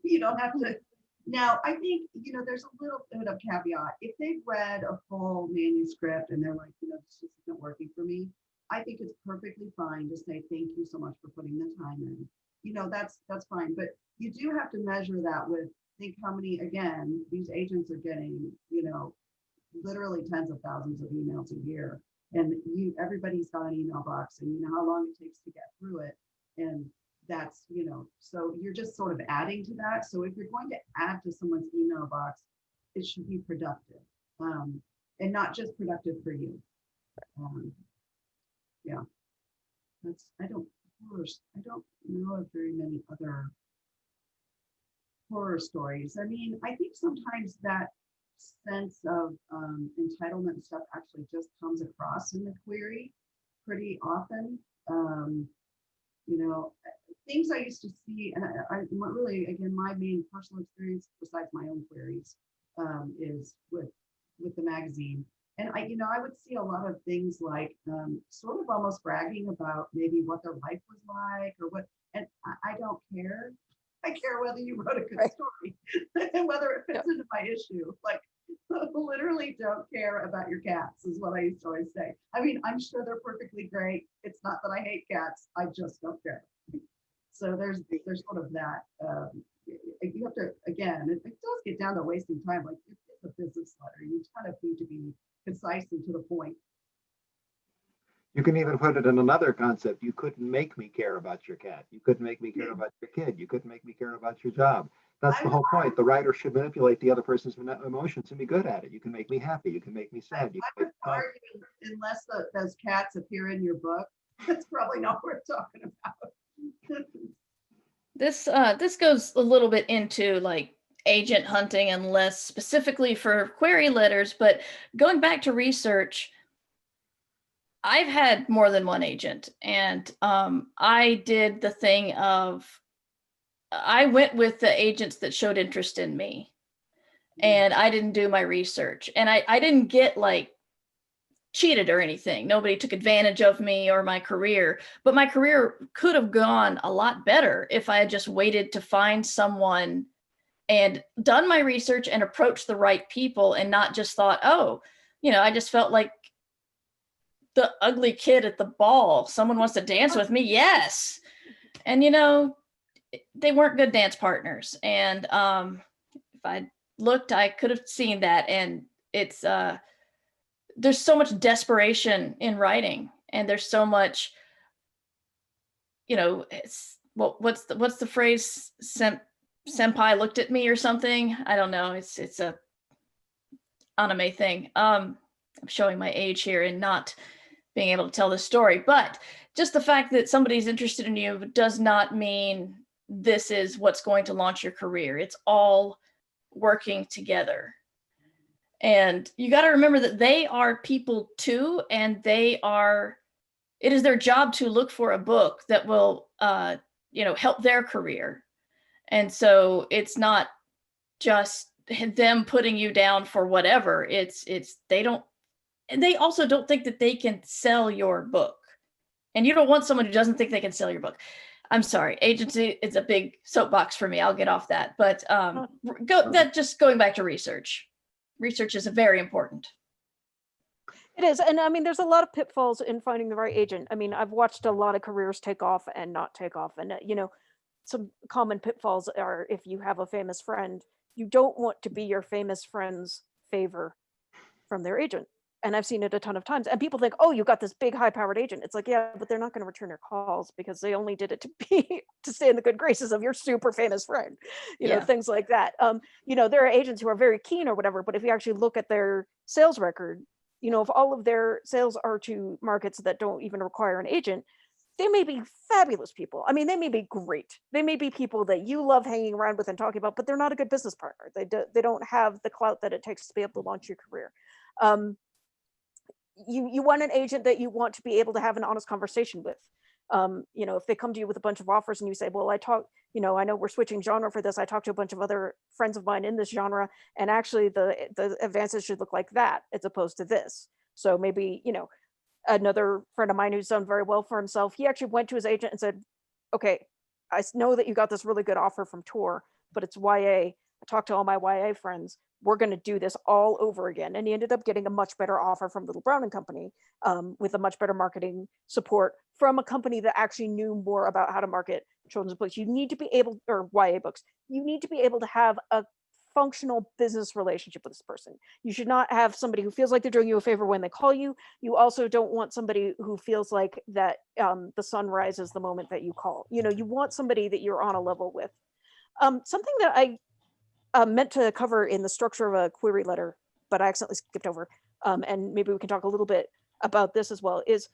You don't have to. Now, I think, there's a little bit of caveat. If they've read a full manuscript and they're like, this just isn't working for me, I think it's perfectly fine to say, thank you so much for putting the time in. That's fine. But you do have to measure that with, think how many, again, these agents are getting, literally tens of thousands of emails a year. And everybody's got an email box, and you know how long it takes to get through it. And that's, so you're just sort of adding to that. So if you're going to add to someone's email box, it should be productive, and not just productive for you. Yeah, I don't know of very many other horror stories. I mean, I think sometimes that sense of entitlement stuff actually just comes across in the query pretty often. Things I used to see, and I really, again, my main personal experience besides my own queries is with the magazine. And I would see a lot of things like sort of almost bragging about maybe what their life was like or what, and I don't care. I care whether you wrote a good story and whether it fits into my issue. Like, literally don't care about your cats is what I used to always say. I mean, I'm sure they're perfectly great. It's not that I hate cats. I just don't care. So there's sort of that. You have to, again, it does get down to wasting time. Like, it's a business letter. You kind of need to be concise and to the point. You can even put it in another concept. You couldn't make me care about your cat. You couldn't make me care about your kid. You couldn't make me care about your job. That's the whole point. The writer should manipulate the other person's emotions and be good at it. You can make me happy. You can make me sad. I would argue, unless those cats appear in your book, that's probably not worth talking about. This goes a little bit into like agent hunting unless specifically for query letters, but going back to research, I've had more than one agent, and I did the thing of I went with the agents that showed interest in me, and I didn't do my research, and I didn't get like cheated or anything. Nobody took advantage of me or my career, but my career could have gone a lot better if I had just waited to find someone and done my research and approached the right people and not just thought, oh, I just felt like the ugly kid at the ball. Someone wants to dance with me. Yes. And, they weren't good dance partners. And if I looked, I could have seen that. And it's, there's so much desperation in writing, and there's so much, it's what's the phrase? Senpai looked at me or something. I don't know. It's a anime thing. I'm showing my age here and not being able to tell this story, but just the fact that somebody's interested in you does not mean this is what's going to launch your career. It's all working together. And you got to remember that they are people too, and it is their job to look for a book that will, help their career. And so it's not just them putting you down for whatever. They also don't think that they can sell your book. And you don't want someone who doesn't think they can sell your book. I'm sorry, agency is a big soapbox for me. I'll get off that. But just going back to research. Research is very important. It is. And I mean, there's a lot of pitfalls in finding the right agent. I mean, I've watched a lot of careers take off and not take off. And, some common pitfalls are, if you have a famous friend, you don't want to be your famous friend's favor from their agent. And I've seen it a ton of times. And people think, oh, you got this big high-powered agent. It's like, yeah, but they're not going to return your calls because they only did it to stay in the good graces of your super famous friend, things like that. There are agents who are very keen or whatever, but if you actually look at their sales record, if all of their sales are to markets that don't even require an agent, they may be fabulous people. I mean, they may be great. They may be people that you love hanging around with and talking about, but they're not a good business partner. They don't have the clout that it takes to be able to launch your career. You want an agent that you want to be able to have an honest conversation with. If they come to you with a bunch of offers and you say, well, I know we're switching genre for this. I talked to a bunch of other friends of mine in this genre, and actually the advances should look like that as opposed to this. So maybe, another friend of mine who's done very well for himself, he actually went to his agent and said, okay, I know that you got this really good offer from Tor, but it's YA. I talked to all my YA friends. We're going to do this all over again. And he ended up getting a much better offer from Little Brown and Company, with a much better marketing support from a company that actually knew more about how to market children's books. You need to be able, or YA books, you need to be able to have a functional business relationship with this person. You should not have somebody who feels like they're doing you a favor when they call you. You also don't want somebody who feels like that the sun rises the moment that you call. You want somebody that you're on a level with. Something that I meant to cover in the structure of a query letter, but I accidentally skipped over, and maybe we can talk a little bit about this as well, is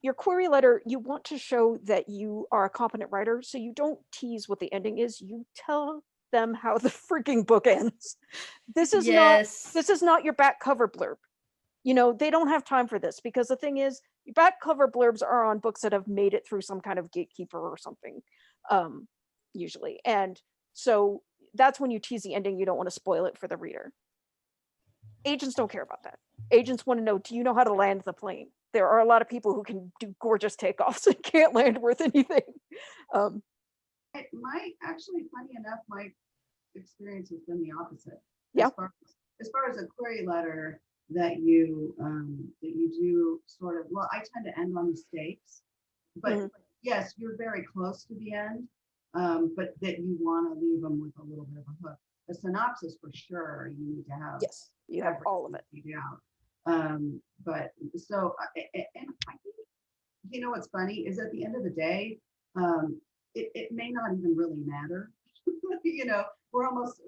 your query letter, you want to show that you are a competent writer, so you don't tease what the ending is. You tell them how the freaking book ends. This is not your back cover blurb. They don't have time for this, because the thing is, your back cover blurbs are on books that have made it through some kind of gatekeeper or something, usually. And so that's when you tease the ending. You don't want to spoil it for the reader. Agents don't care about that. Agents want to know, do you know how to land the plane? There are a lot of people who can do gorgeous takeoffs and can't land worth anything. Actually, funny enough, my experience has been the opposite. Yeah. As far as a query letter that you do sort of, well, I tend to end on the stakes, but yes, you're very close to the end, but that you want to leave them with a little bit of a hook. A synopsis for sure, you need to have. Yes, you have all of it. But so, and I think, what's funny is at the end of the day, it may not even really matter. We're almost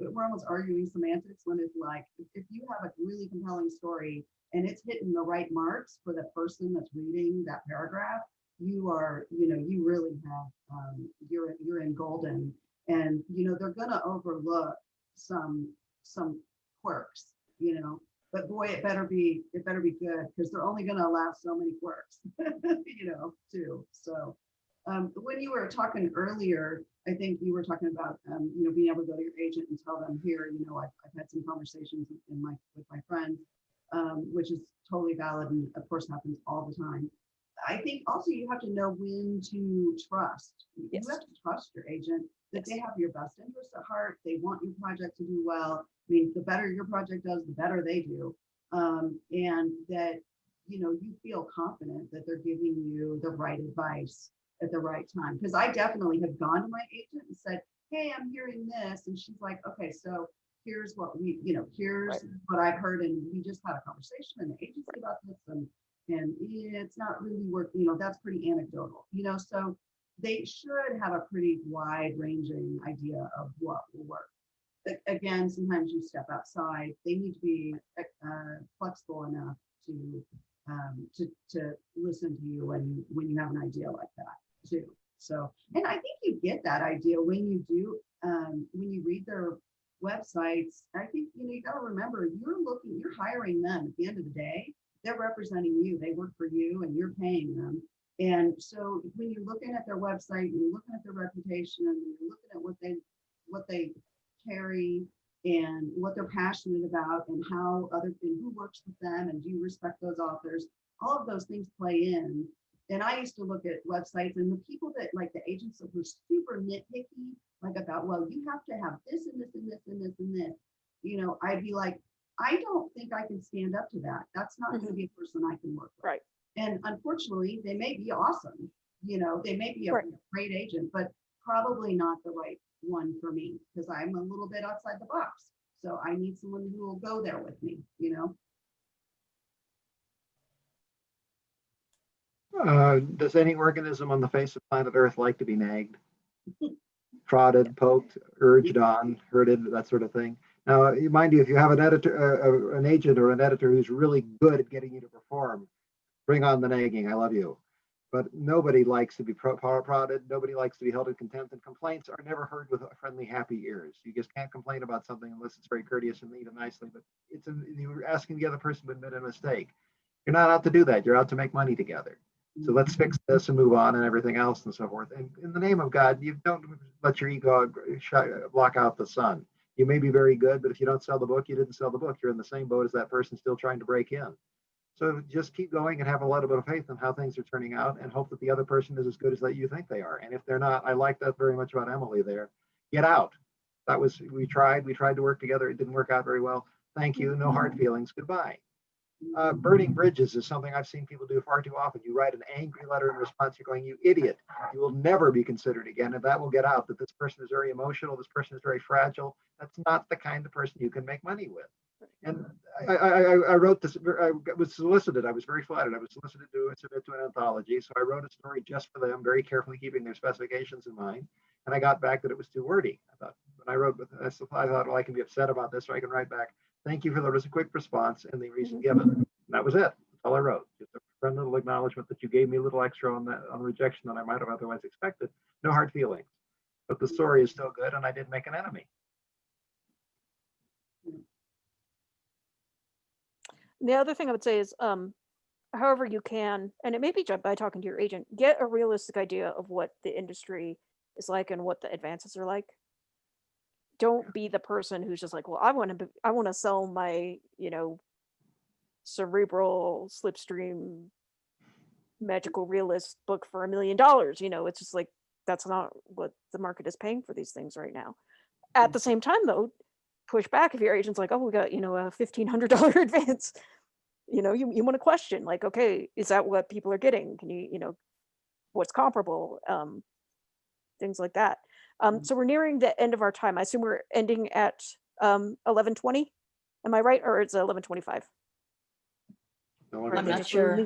arguing semantics when it's like, if you have a really compelling story and it's hitting the right marks for the person that's reading that paragraph, you are, you really have, you're in golden. And they're gonna overlook some quirks, you know. But boy, it better be good, because they're only going to allow so many quirks, you know, too. So when you were talking earlier, I think you were talking about you know, being able to go to your agent and tell them, here, you know, I've had some conversations with my friends, which is totally valid and of course happens all the time. I think also you have to know when to trust. Yes. You have to trust your agent that Yes. they have your best interest at heart. They want your project to do well. I mean, the better your project does, the better they do. And that, you know, you feel confident that they're giving you the right advice at the right time. Because I definitely have gone to my agent and said, hey, I'm hearing this. And she's like, okay, so here's what we, you know, here's Right. what I've heard. And we just had a conversation in the agency about this. And it's not really working, you know, that's pretty anecdotal, you know, so they should have a pretty wide ranging idea of what will work. Again, sometimes you step outside, they need to be flexible enough to listen to you when you have an idea like that too. So, and I think you get that idea when you do, when you read their websites. I think, you know, you got to remember, you're hiring them at the end of the day. They're representing you, they work for you and you're paying them. And so when you're looking at their website and you're looking at their reputation and you're looking at what they carry and what they're passionate about and who works with them and do you respect those authors, all of those things play in. And I used to look at websites and the people that, like the agents that were super nitpicky, like about, well, you have to have this and this and this and this and this, you know, I'd be like, I don't think I can stand up to that. That's not going to be a person I can work with. Right. And unfortunately, they may be awesome. You know, they may be a Right. great agent, but probably not the right one for me because I'm a little bit outside the box. So I need someone who will go there with me, you know? Does any organism on the face of planet Earth like to be nagged, prodded, poked, urged on, herded, that sort of thing? Now, mind you, if you have an agent or an editor who's really good at getting you to perform, bring on the nagging. I love you. But nobody likes to be prodded. Nobody likes to be held in contempt. And complaints are never heard with friendly, happy ears. You just can't complain about something unless it's very courteous and even nicely. But you're asking the other person to admit a mistake. You're not out to do that. You're out to make money together. So let's fix this and move on and everything else and so forth. And in the name of God, you don't let your ego block out the sun. You may be very good, but if you don't sell the book, you didn't sell the book. You're in the same boat as that person still trying to break in. So just keep going and have a little bit of faith in how things are turning out and hope that the other person is as good as that you think they are. And if they're not, I like that very much about Emily there. Get out. We tried to work together. It didn't work out very well. Thank you. No hard feelings. Goodbye. Burning bridges is something I've seen people do far too often. You write an angry letter in response, you're going, you idiot. You will never be considered again. And that will get out that this person is very emotional. This person is very fragile. That's not the kind of person you can make money with. And I wrote this, I was solicited. I was very flattered. I was solicited to submit to an anthology. So I wrote a story just for them, very carefully keeping their specifications in mind. And I got back that it was too wordy. I thought, when I wrote, I thought, well, I can be upset about this, or I can write back, thank you for the quick response and the reason given. And that was it. That's all I wrote. Just a friendly little acknowledgement that you gave me a little extra on rejection that I might have otherwise expected. No hard feelings. But the story is still good, and I did make an enemy. The other thing I would say is, however you can, and it may be by talking to your agent, get a realistic idea of what the industry is like and what the advances are like. Don't be the person who's just like, well, I want to sell my, cerebral slipstream magical realist book for $1 million. It's just like, that's not what the market is paying for these things right now. At the same time, though, push back if your agent's like, oh, we got, a $1,500 advance. You want to question, like, okay, is that what people are getting? Can you, what's comparable? Things like that. So we're nearing the end of our time. I assume we're ending at 11:20. Am I right? Or it's 11:25? I'm not sure.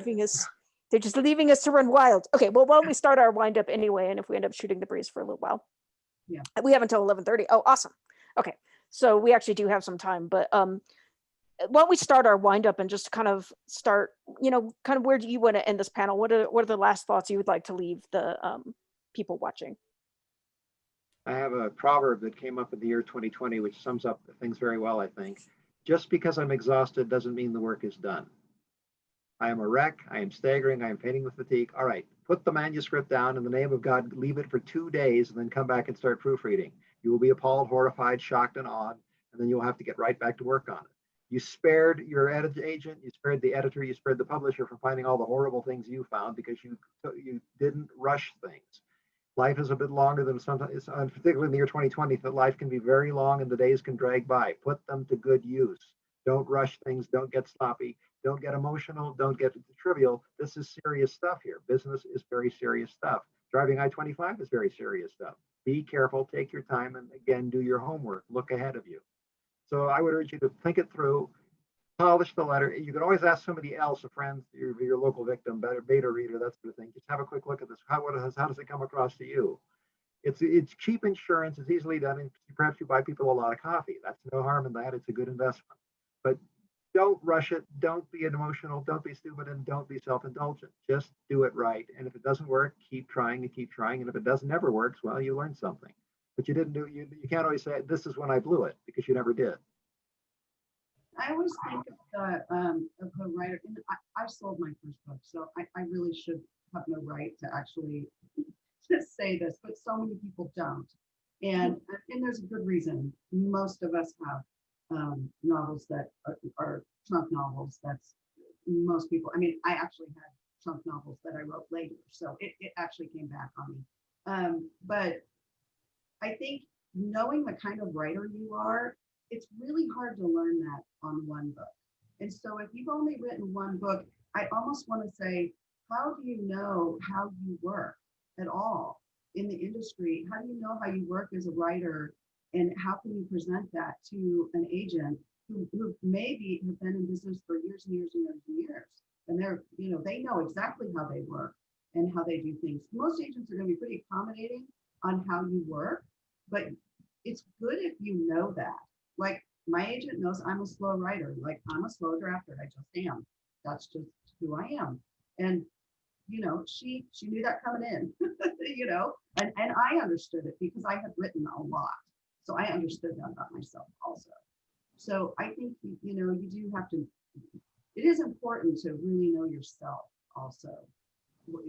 They're just leaving us to run wild. Okay, well, why don't we start our wind up anyway? And if we end up shooting the breeze for a little while. Yeah. We have until 11:30. Oh, awesome. Okay. So we actually do have some time, but why don't we start our wind up and just kind of start, kind of where do you want to end this panel? What are the last thoughts you would like to leave the people watching? I have a proverb that came up in the year 2020, which sums up things very well, I think. Just because I'm exhausted doesn't mean the work is done. I am a wreck. I am staggering. I am fainting with fatigue. All right, put the manuscript down in the name of God, leave it for 2 days, and then come back and start proofreading. You will be appalled, horrified, shocked, and awed, and then you'll have to get right back to work on it. You spared your agent, you spared the editor, you spared the publisher from finding all the horrible things you found because you didn't rush things. Life is a bit longer than sometimes, particularly in the year 2020, that life can be very long and the days can drag by. Put them to good use. Don't rush things. Don't get sloppy. Don't get emotional. Don't get trivial. This is serious stuff here. Business is very serious stuff. Driving I-25 is very serious stuff. Be careful. Take your time. And again, do your homework. Look ahead of you. So I would urge you to think it through. Polish the letter. You can always ask somebody else, a friend, your local victim, beta reader, that sort of thing. Just have a quick look at this. How does it come across to you? It's cheap insurance. It's easily done. And perhaps you buy people a lot of coffee. That's no harm in that. It's a good investment. But don't rush it. Don't be emotional. Don't be stupid, and don't be self-indulgent. Just do it right. And if it doesn't work, keep trying and keep trying. And if it never works, well, you learned something. But you didn't do. You can't always say this is when I blew it, because you never did. I always think of a writer, and I've sold my first book, so I really should have no right to actually to say this, but so many people don't. And there's a good reason. Most of us have novels that are trunk novels. That's most people. I mean, I actually had trunk novels that I wrote later, so it actually came back on me. But I think knowing the kind of writer you are, it's really hard to learn that on one book. And so if you've only written one book, I almost want to say, how do you know how you work at all in the industry? How do you know how you work as a writer? And how can you present that to an agent who maybe have been in business for years and years and years and years? And they know exactly how they work and how they do things. Most agents are going to be pretty accommodating on how you work, but it's good if you know that. Like, my agent knows I'm a slow writer. Like, I'm a slow drafter. I just am. That's just who I am. And, she knew that coming in, and I understood it because I had written a lot. So I understood that about myself also. So I think, you do have to, it is important to really know yourself also.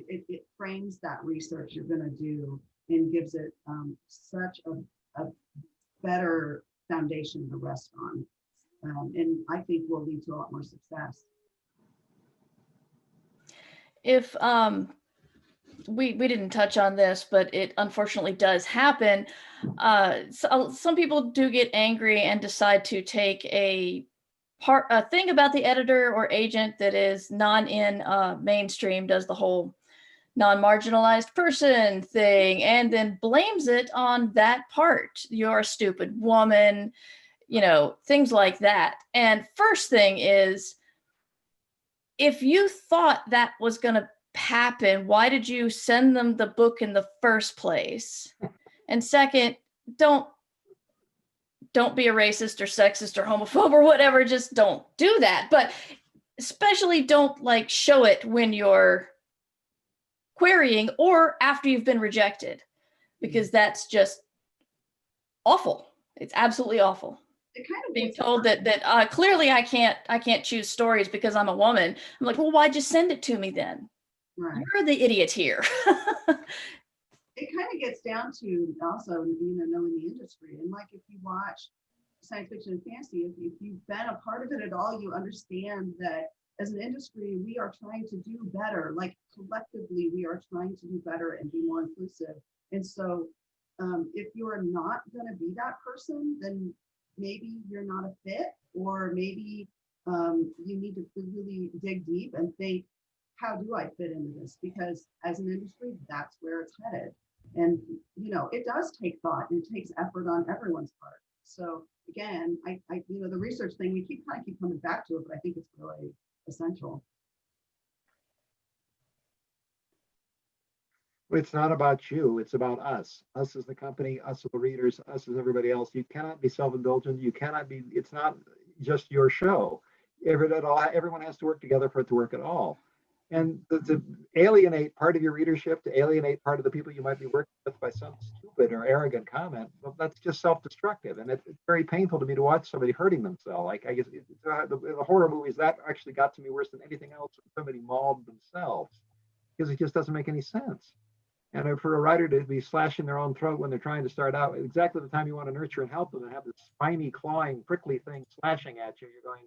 It frames that research you're going to do and gives it such a better foundation to rest on, and I think will lead to a lot more success. If we didn't touch on this, but it unfortunately does happen. So some people do get angry and decide to take a thing about the editor or agent that is non-in mainstream, does the whole non-marginalized person thing, and then blames it on that part. You're a stupid woman, things like that. And first thing is, if you thought that was going to happen, why did you send them the book in the first place? And second, don't be a racist or sexist or homophobe or whatever. Just don't do that. But especially don't show it when you're querying or after you've been rejected, because that's just awful. It's absolutely awful. It kind of being told that clearly I can't choose stories because I'm a woman. I'm like, well, why'd you send it to me then? Right. You're the idiot here. It kind of gets down to also, knowing the industry. And if you watch science fiction and fantasy, if you've been a part of it at all, you understand that as an industry, we are trying to do better. Collectively, we are trying to do better and be more inclusive. And so if you're not going to be that person, then maybe you're not a fit, or maybe you need to really dig deep and think, how do I fit into this? Because as an industry, that's where it's headed. And, it does take thought and it takes effort on everyone's part. So again, I the research thing, we keep coming back to it, but I think it's really essential. It's not about you. It's about us. Us as the company, us as the readers, us as everybody else. You cannot be self-indulgent. You cannot be, it's not just your show. Everyone has to work together for it to work at all. And to alienate part of your readership, to alienate part of the people you might be working with by some stupid or arrogant comment, well, that's just self-destructive. And it's very painful to me to watch somebody hurting themselves. Like, I guess the horror movies, that actually got to me worse than anything else when somebody mauled themselves, because it just doesn't make any sense. And for a writer to be slashing their own throat when they're trying to start out, exactly the time you want to nurture and help them, and have this spiny, clawing, prickly thing slashing at you, you're going,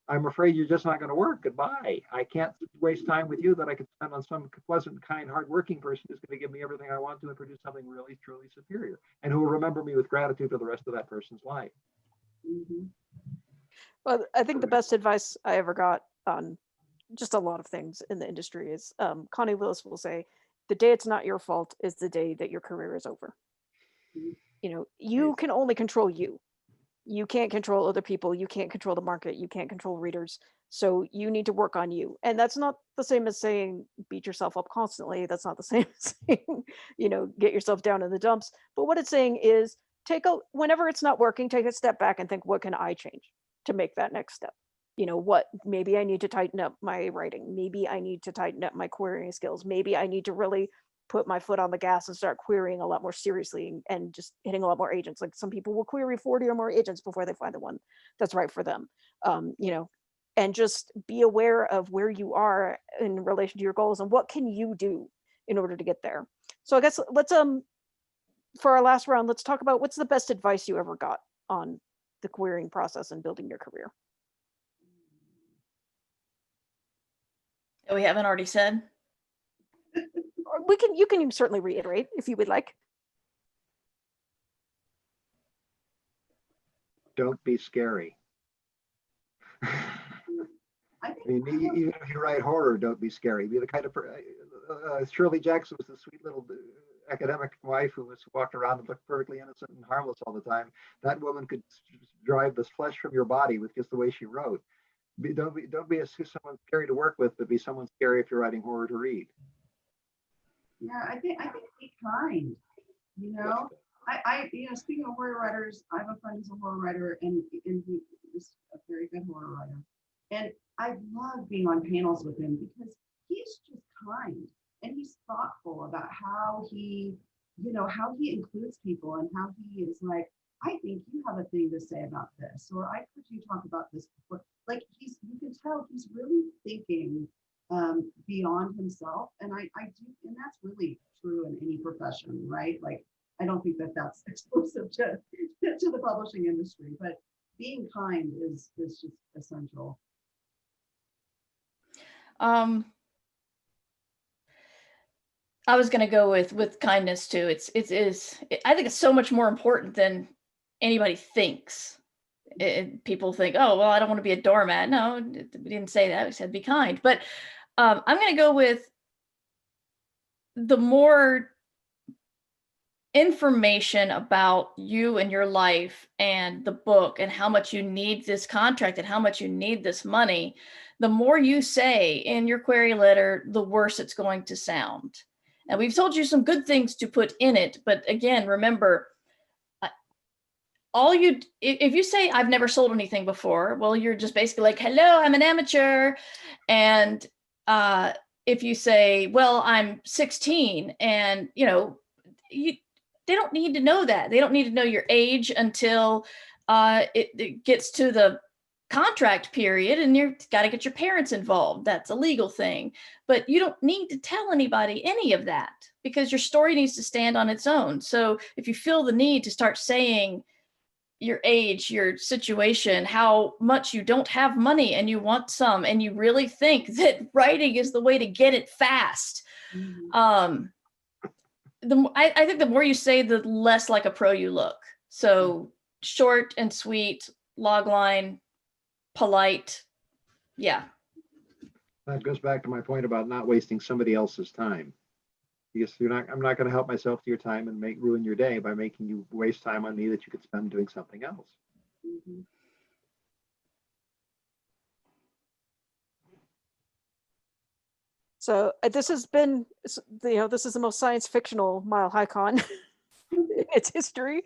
I'm afraid you're just not going to work. Goodbye. I can't waste time with you that I could spend on some pleasant, kind, hardworking person who's going to give me everything I want to and produce something really, truly superior, and who will remember me with gratitude for the rest of that person's life. Mhm. Well, I think the best advice I ever got on just a lot of things in the industry is Connie Willis will say, the day it's not your fault is the day that your career is over. Mhm. You know, you can only control you. You can't control other people. You can't control the market. You can't control readers. So you need to work on you. And that's not the same as saying beat yourself up constantly. That's not the same as saying, you know, get yourself down in the dumps. But what it's saying is whenever it's not working, take a step back and think, what can I change to make that next step? You know, maybe I need to tighten up my writing. Maybe I need to tighten up my querying skills. Maybe I need to really put my foot on the gas and start querying a lot more seriously and just hitting a lot more agents. Like, some people will query 40 or more agents before they find the one that's right for them. You know, and just be aware of where you are in relation to your goals and what can you do in order to get there. So I guess let's for our last round, let's talk about what's the best advice you ever got on the querying process and building your career. that we haven't already said. Or you can certainly reiterate if you would like. Don't be scary. I I think mean, even if you write horror, don't be scary. Be the kind of Shirley Jackson was the sweet little academic wife who walked around and looked perfectly innocent and harmless all the time. That woman could drive the flesh from your body with just the way she wrote. Don't be someone scary to work with, but be someone scary if you're writing horror to read. yeah, I think be kind. You know, you know, speaking of horror writers, I have a friend who's a horror writer, and he is a very good horror writer. And I love being on panels with him because he's just kind and he's thoughtful about how he, you know, how he includes people and how he is like, I think you have a thing to say about this, or I heard you talk about this before. Like, you can tell he's really thinking beyond himself. And I do, and that's really true in any profession, right? Like, I don't think that that's exclusive to the publishing industry, but being kind is just essential. I was going to go with kindness too. I think it's so much more important than anybody thinks. People think, oh, well, I don't want to be a doormat. No, we didn't say that. We said be kind. But I'm going to go with the more information about you and your life and the book and how much you need this contract and how much you need this money, the more you say in your query letter, the worse it's going to sound. And we've told you some good things to put in it, but again, remember, if you say I've never sold anything before, well, you're just basically like, hello, I'm an amateur. And if you say, well, I'm 16, and you know, they don't need to know that. They don't need to know your age until it gets to the contract period, and you've got to get your parents involved. That's a legal thing. But you don't need to tell anybody any of that because your story needs to stand on its own. So if you feel the need to start saying your age, your situation, how much you don't have money and you want some, and you really think that writing is the way to get it fast, Mhm. I think the more you say, the less like a pro you look. So short and sweet, log line, polite. Yeah. That goes back to my point about not wasting somebody else's time. Because I'm not going to help myself to your time and ruin your day by making you waste time on me that you could spend doing something else. Mhm. So this has been, you know, this is the most science fictional MileHiCon in its history.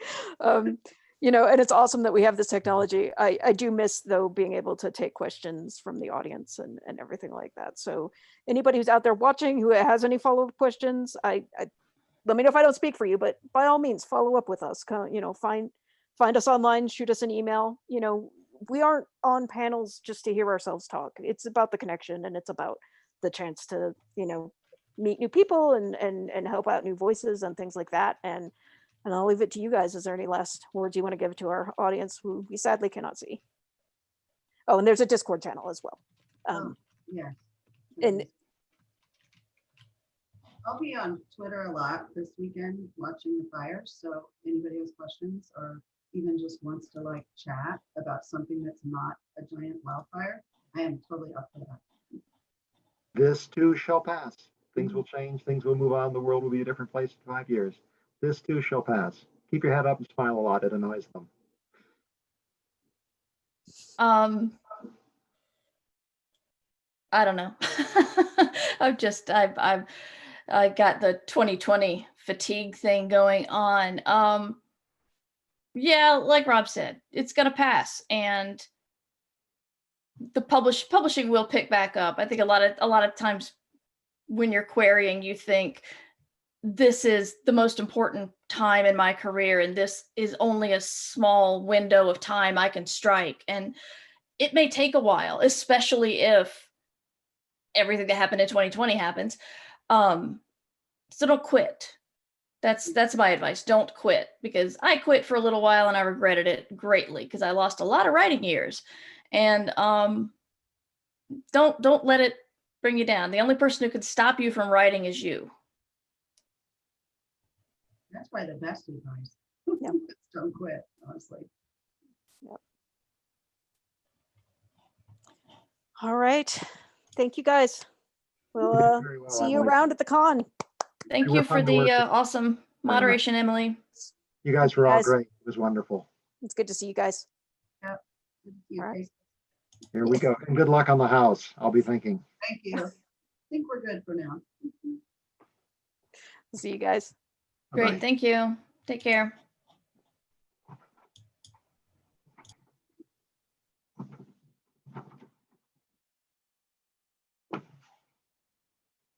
You know, and it's awesome that we have this technology. I do miss though being able to take questions from the audience and everything like that. So anybody who's out there watching who has any follow-up questions, I let me know if I don't speak for you, but by all means, follow up with us. You know, find us online, shoot us an email. You know, we aren't on panels just to hear ourselves talk. It's about the connection, and it's about the chance to, you know, meet new people and help out new voices and things like that. And I'll leave it to you guys. Is there any last words you want to give to our audience who we sadly cannot see? Oh, and there's a Discord channel as well. Yeah. And I'll be on Twitter a lot this weekend watching the fires. So anybody has questions or even just wants to like chat about something that's not a giant wildfire, I am totally up for that. This too shall pass. Things will change. Things will move on. The world will be a different place in 5 years. This too shall pass. Keep your head up and smile a lot. It annoys them. I don't know. I got the 2020 fatigue thing going on. Yeah, like Rob said, it's gonna pass, and the publishing will pick back up. I think a lot of times when you're querying, you think this is the most important time in my career, and this is only a small window of time I can strike, and it may take a while, especially if everything that happened in 2020 happens. So don't quit. That's my advice. Don't quit, because I quit for a little while and I regretted it greatly because I lost a lot of writing years. And don't let it bring you down. The only person who can stop you from writing is you. That's probably the best advice. Yeah. Don't quit, honestly. Yep. All right. Thank you guys. We'll Very well, see you Emily. around at the con. Thank You you were for fun to work the with. awesome moderation, Emily. You guys were all Guys. great. It was wonderful. It's good to see you guys. Good to see you, All right. Casey. Here we go. And good luck on the house. I'll be thinking. Thank you. I think we're good for now. See you guys. Great. Bye-bye. Thank you. Take care.